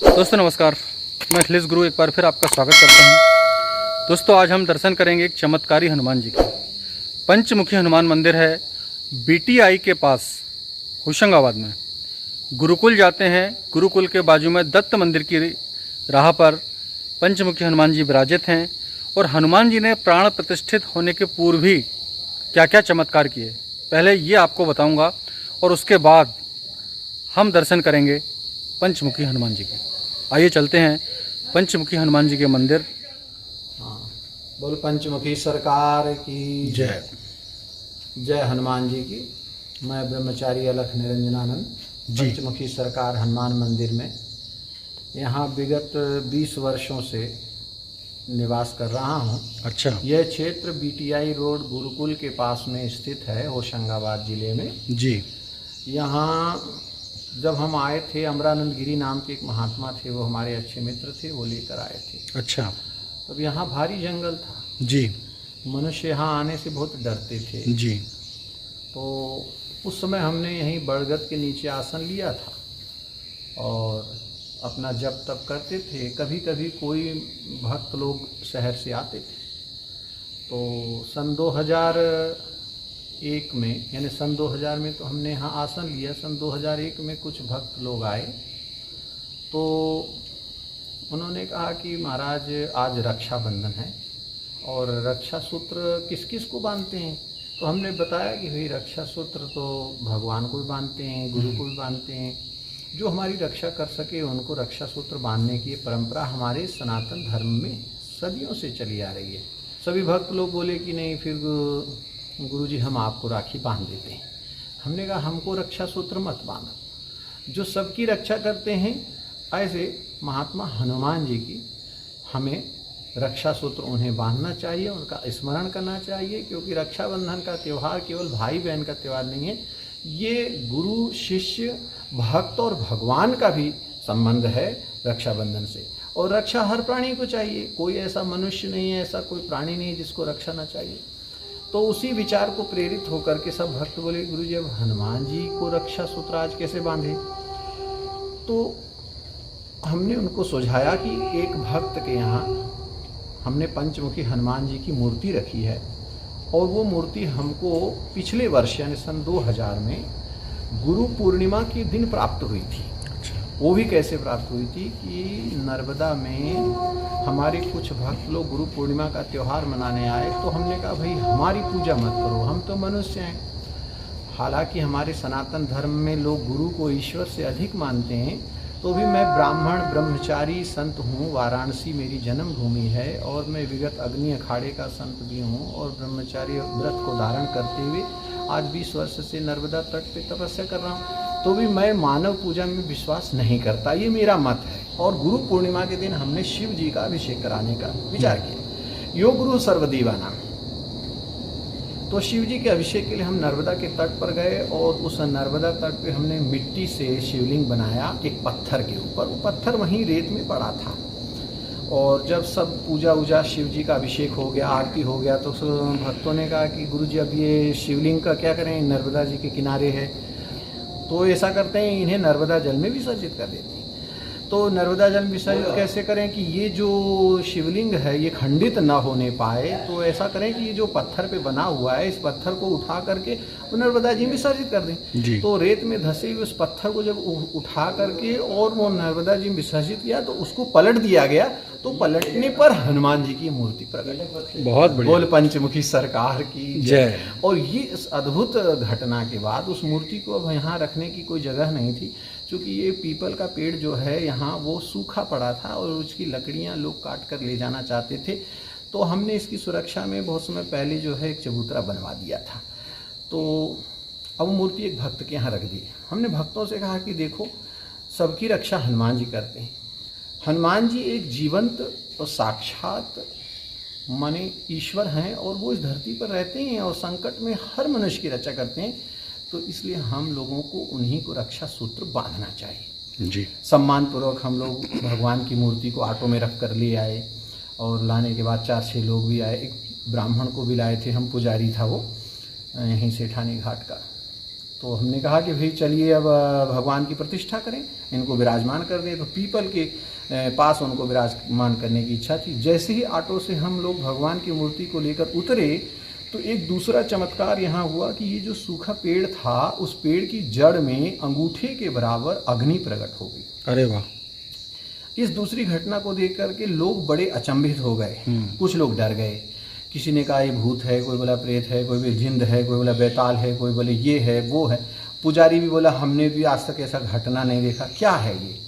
दोस्तों नमस्कार, मैं अखिलेश गुरु एक बार फिर आपका स्वागत करता हूं। दोस्तों आज हम दर्शन करेंगे एक चमत्कारी हनुमान जी का। पंचमुखी हनुमान मंदिर है बीटीआई के पास होशंगाबाद में। गुरुकुल जाते हैं, गुरुकुल के बाजू में दत्त मंदिर की राह पर पंचमुखी हनुमान जी विराजित हैं। और हनुमान जी ने प्राण प्रतिष्ठित होने के पूर्व ही क्या क्या चमत्कार किए, पहले ये आपको बताऊंगा और उसके बाद हम दर्शन करेंगे पंचमुखी हनुमान जी के। आइए चलते हैं पंचमुखी हनुमान जी के मंदिर। हाँ, बोल पंचमुखी सरकार की जय। जय हनुमान जी की। मैं ब्रह्मचारी अलख निरंजनानंद पंचमुखी सरकार हनुमान मंदिर में यहाँ विगत 20 वर्षों से निवास कर रहा हूँ। अच्छा यह क्षेत्र बीटीआई रोड गुरुकुल के पास में स्थित है, होशंगाबाद जिले में जी। यहाँ जब हम आए थे, अमरानंद गिरी नाम के एक महात्मा थे, वो हमारे अच्छे मित्र थे, वो लेकर आए थे। अच्छा तब यहाँ भारी जंगल था जी। मनुष्य यहाँ आने से बहुत डरते थे जी। तो उस समय हमने यहीं बरगद के नीचे आसन लिया था और अपना जप तप करते थे। कभी कभी कोई भक्त लोग शहर से आते थे। तो सन 2001 में, यानी सन 2000 में तो हमने यहाँ आसन लिया। सन 2001 में कुछ भक्त लोग आए तो उन्होंने कहा कि महाराज आज रक्षाबंधन है और रक्षा सूत्र किस किस को बांधते हैं। तो हमने बताया कि भाई रक्षा सूत्र तो भगवान को भी बांधते हैं, गुरु को भी बांधते हैं। जो हमारी रक्षा कर सके उनको रक्षा सूत्र बांधने की परंपरा हमारे सनातन धर्म में सदियों से चली आ रही है। सभी भक्त लोग बोले कि नहीं, फिर गुरुजी हम आपको राखी बांध देते हैं। हमने कहा हमको रक्षा सूत्र मत बांधो, जो सबकी रक्षा करते हैं ऐसे महात्मा हनुमान जी की हमें रक्षा सूत्र उन्हें बांधना चाहिए, उनका स्मरण करना चाहिए। क्योंकि रक्षाबंधन का त्यौहार केवल भाई बहन का त्यौहार नहीं है, ये गुरु शिष्य भक्त और भगवान का भी संबंध है रक्षाबंधन से। और रक्षा हर प्राणी को चाहिए, कोई ऐसा मनुष्य नहीं है, ऐसा कोई प्राणी नहीं है जिसको रक्षा ना चाहिए। तो उसी विचार को प्रेरित होकर के सब भक्त बोले गुरुजी अब हनुमान जी को रक्षा सूत्र आज कैसे बांधे। तो हमने उनको सुझाया कि एक भक्त के यहाँ हमने पंचमुखी हनुमान जी की मूर्ति रखी है और वो मूर्ति हमको पिछले वर्ष यानी सन 2000 में गुरु पूर्णिमा के दिन प्राप्त हुई थी। वो भी कैसे प्राप्त हुई थी कि नर्मदा में हमारे कुछ भक्त लोग गुरु पूर्णिमा का त्यौहार मनाने आए। तो हमने कहा भाई हमारी पूजा मत करो, हम तो मनुष्य हैं। हालांकि हमारे सनातन धर्म में लोग गुरु को ईश्वर से अधिक मानते हैं, तो भी मैं ब्राह्मण ब्रह्मचारी संत हूँ। वाराणसी मेरी जन्मभूमि है और मैं विगत अग्नि अखाड़े का संत भी हूँ और ब्रह्मचारी व्रत को धारण करते हुए आज 20 वर्ष से नर्मदा तट पे तपस्या कर रहा हूँ। तो भी मैं मानव पूजा में विश्वास नहीं करता, ये मेरा मत है। और गुरु पूर्णिमा के दिन हमने शिव जी का अभिषेक कराने का विचार किया। यो गुरु सर्वदेवानां। तो शिव जी के अभिषेक के लिए हम नर्मदा के तट पर गए और उस नर्मदा तट पे हमने मिट्टी से शिवलिंग बनाया एक पत्थर के ऊपर। वो पत्थर वहीं रेत में पड़ा था। और जब सब पूजा वूजा शिव जी का अभिषेक हो गया, आरती हो गया, तो भक्तों ने कहा कि गुरुजी अब ये शिवलिंग का क्या करें, नर्मदा जी के किनारे है, तो ऐसा करते हैं इन्हें नर्मदा जल में विसर्जित कर देते हैं। तो नर्मदा जल विसर्जित कैसे करें कि ये जो शिवलिंग है ये खंडित ना होने पाए। तो ऐसा करें कि ये जो पत्थर पे बना हुआ है, इस पत्थर को उठा करके वो नर्मदा जी में विसर्जित कर दें। तो रेत में धसे हुए उस पत्थर को जब उठा करके और वो नर्मदा जी में विसर्जित किया तो उसको पलट दिया गया। तो पलटने पर हनुमान जी की मूर्ति प्रकट। बहुत बढ़िया। बोल पंचमुखी सरकार की जय। और ये इस अद्भुत घटना के बाद उस मूर्ति को अब यहाँ रखने की कोई जगह नहीं थी, क्योंकि ये पीपल का पेड़ जो है यहाँ वो सूखा पड़ा था और उसकी लकड़ियाँ लोग काट कर ले जाना चाहते थे। तो हमने इसकी सुरक्षा में बहुत समय पहले जो है एक चबूतरा बनवा दिया था। तो अब मूर्ति एक भक्त के यहाँ रख दी। हमने भक्तों से कहा कि देखो सबकी रक्षा हनुमान जी करते हैं। हनुमान जी एक जीवंत और साक्षात माने ईश्वर हैं और वो इस धरती पर रहते हैं और संकट में हर मनुष्य की रक्षा करते हैं। तो इसलिए हम लोगों को उन्हीं को रक्षा सूत्र बांधना चाहिए जी। सम्मान पूर्वक हम लोग भगवान की मूर्ति को ऑटो में रख कर ले आए और लाने के बाद 4-6 लोग भी आए। एक ब्राह्मण को भी लाए थे हम, पुजारी था वो यहीं सेठानी घाट का। तो हमने कहा कि भाई चलिए अब भगवान की प्रतिष्ठा करें, इनको विराजमान कर दें। तो पीपल के पास उनको विराजमान करने की इच्छा थी। जैसे ही ऑटो से हम लोग भगवान की मूर्ति को लेकर उतरे तो एक दूसरा चमत्कार यहाँ हुआ कि ये जो सूखा पेड़ था, उस पेड़ की जड़ में अंगूठे के बराबर अग्नि प्रकट हो गई। अरे वाह। इस दूसरी घटना को देख करके लोग बड़े अचंभित हो गए। कुछ लोग डर गए, किसी ने कहा ये भूत है, कोई बोला प्रेत है, कोई बोला जिंद है, कोई बोला बेताल है, कोई बोले ये है वो है। पुजारी भी बोला हमने भी आज तक ऐसा घटना नहीं देखा, क्या है ये।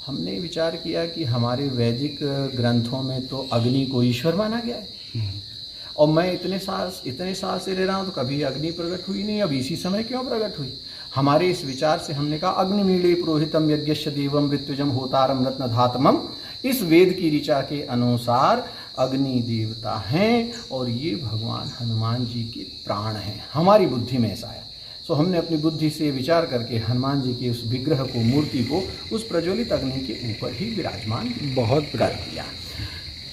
हमने विचार किया कि हमारे वैदिक ग्रंथों में तो अग्नि को ईश्वर माना गया है, और मैं इतने साल से रह रहा हूँ तो कभी अग्नि प्रकट हुई नहीं, अब इसी समय क्यों प्रकट हुई। हमारे इस विचार से हमने कहा अग्निमीळे पुरोहितम यज्ञस्य देवम ऋत्विजम होतारम रत्नधातमम, इस वेद की ऋचा के अनुसार अग्नि देवता हैं और ये भगवान हनुमान जी के प्राण हैं। हमारी बुद्धि में ऐसा है। सो हमने अपनी बुद्धि से विचार करके हनुमान जी के उस विग्रह को, मूर्ति को उस प्रज्वलित अग्नि के ऊपर ही विराजमान कर दिया।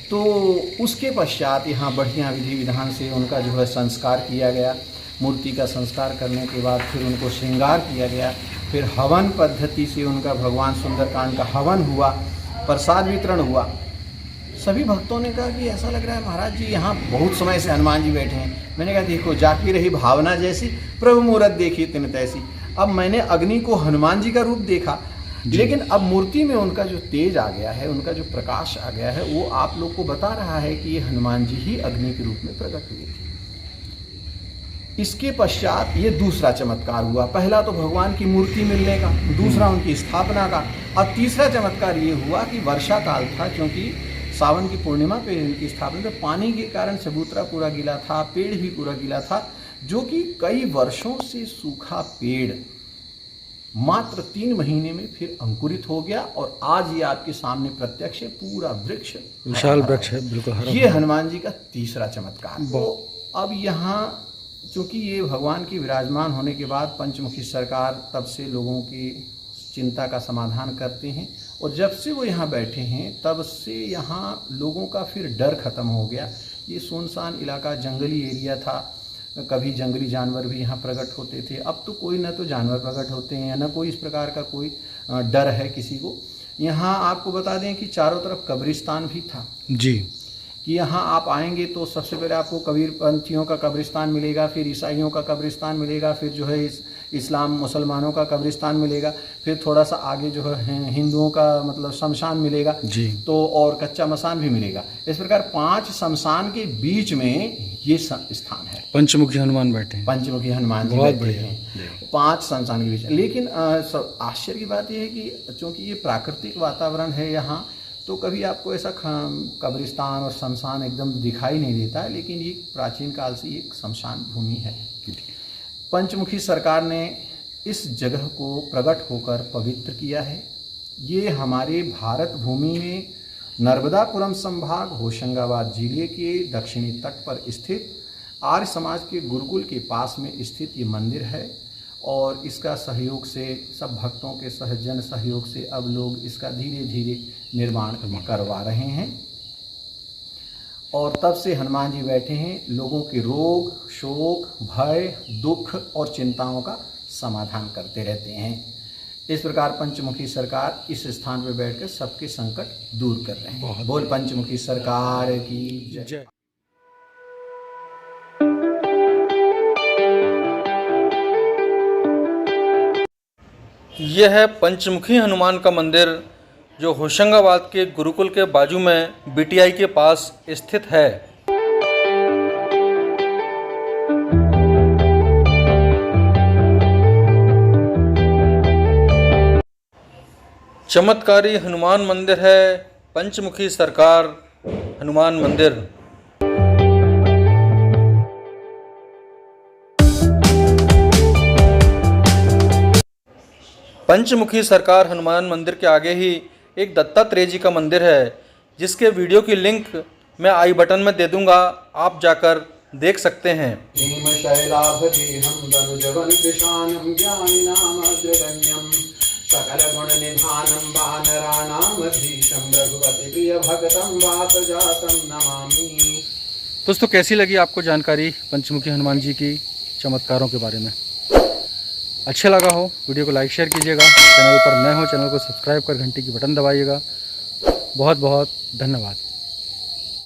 तो उसके पश्चात यहाँ बढ़िया विधि विधान से उनका जो है संस्कार किया गया। मूर्ति का संस्कार करने के बाद फिर उनको श्रृंगार किया गया। फिर हवन पद्धति से उनका भगवान सुंदरकांड का हवन हुआ, प्रसाद वितरण हुआ। सभी भक्तों ने कहा कि ऐसा लग रहा है महाराज जी यहाँ बहुत समय से हनुमान जी बैठे हैं। मैंने कहा देखो, जाकी रही भावना जैसी, प्रभु मूरत देखी तिन तैसी। अब मैंने अग्नि को हनुमान जी का रूप देखा, लेकिन अब मूर्ति में उनका जो तेज आ गया है, उनका जो प्रकाश आ गया है, वो आप लोग को बता रहा है कि ये हनुमान जी ही अग्नि के रूप में प्रकट हुए थे। इसके पश्चात ये दूसरा चमत्कार हुआ। पहला तो भगवान की मूर्ति मिलने का, दूसरा उनकी स्थापना का, और तीसरा चमत्कार ये हुआ कि वर्षा काल था, क्योंकि सावन की पूर्णिमा पे इनकी स्थापना, तो पानी के कारण चबूतरा पूरा गीला था, पेड़ भी पूरा गीला था, जो कि कई वर्षों से सूखा पेड़ मात्र 3 महीने में फिर अंकुरित हो गया, और आज ये आपके सामने प्रत्यक्ष है, पूरा वृक्ष, विशाल वृक्ष है, बिल्कुल हरा। ये हनुमान जी का तीसरा चमत्कार। तो अब यहाँ चूंकि ये भगवान की विराजमान होने के बाद पंचमुखी सरकार तब से लोगों की चिंता का समाधान करते हैं, और जब से वो यहाँ बैठे हैं तब से यहाँ लोगों का फिर डर खत्म हो गया। ये सुनसान इलाका, जंगली एरिया था, कभी जंगली जानवर भी यहाँ प्रकट होते थे। अब तो कोई न तो जानवर प्रकट होते हैं, न कोई इस प्रकार का कोई डर है किसी को। यहाँ आपको बता दें कि चारों तरफ कब्रिस्तान भी था जी, कि यहाँ आप आएंगे तो सबसे पहले आपको कबीरपंथियों का कब्रिस्तान मिलेगा, फिर ईसाइयों का कब्रिस्तान मिलेगा, फिर जो है इस्लाम मुसलमानों का कब्रिस्तान मिलेगा, फिर थोड़ा सा आगे जो है हिंदुओं का मतलब शमशान मिलेगा जी, तो और कच्चा मसान भी मिलेगा। इस प्रकार 5 शमशान के बीच में ये स्थान है। पंचमुखी हनुमान बैठे हैं, पंचमुखी हनुमान जी बैठे हैं 5 शमशान के बीच। लेकिन आश्चर्य की बात यह है कि चूँकि ये प्राकृतिक वातावरण है यहाँ, तो कभी आपको ऐसा कब्रिस्तान और शमशान एकदम दिखाई नहीं देता है, लेकिन ये प्राचीन काल से एक शमशान भूमि है। पंचमुखी सरकार ने इस जगह को प्रकट होकर पवित्र किया है। ये हमारे भारत भूमि में नर्मदापुरम संभाग, होशंगाबाद जिले के दक्षिणी तट पर स्थित आर्य समाज के गुरुकुल के पास में स्थित ये मंदिर है, और इसका सहयोग से, सब भक्तों के सहजन सहयोग से अब लोग इसका धीरे धीरे निर्माण करवा रहे हैं। और तब से हनुमान जी बैठे हैं, लोगों के रोग, शोक, भय, दुख और चिंताओं का समाधान करते रहते हैं। इस प्रकार पंचमुखी सरकार इस स्थान पर बैठकर सबके संकट दूर कर रहे हैं। बोल पंचमुखी सरकार की जय। यह है पंचमुखी हनुमान का मंदिर, जो होशंगाबाद के गुरुकुल के बाजू में बीटीआई के पास स्थित है। चमत्कारी हनुमान मंदिर है पंचमुखी सरकार हनुमान मंदिर। पंचमुखी सरकार हनुमान मंदिर के आगे ही एक दत्तात्रेय जी का मंदिर है, जिसके वीडियो की लिंक मैं आई बटन में दे दूंगा, आप जाकर देख सकते हैं। दोस्तों, कैसी लगी आपको जानकारी पंचमुखी हनुमान जी की चमत्कारों के बारे में? अच्छा लगा हो वीडियो को लाइक शेयर कीजिएगा, चैनल पर नए हो चैनल को सब्सक्राइब कर घंटी की बटन दबाइएगा। बहुत बहुत धन्यवाद।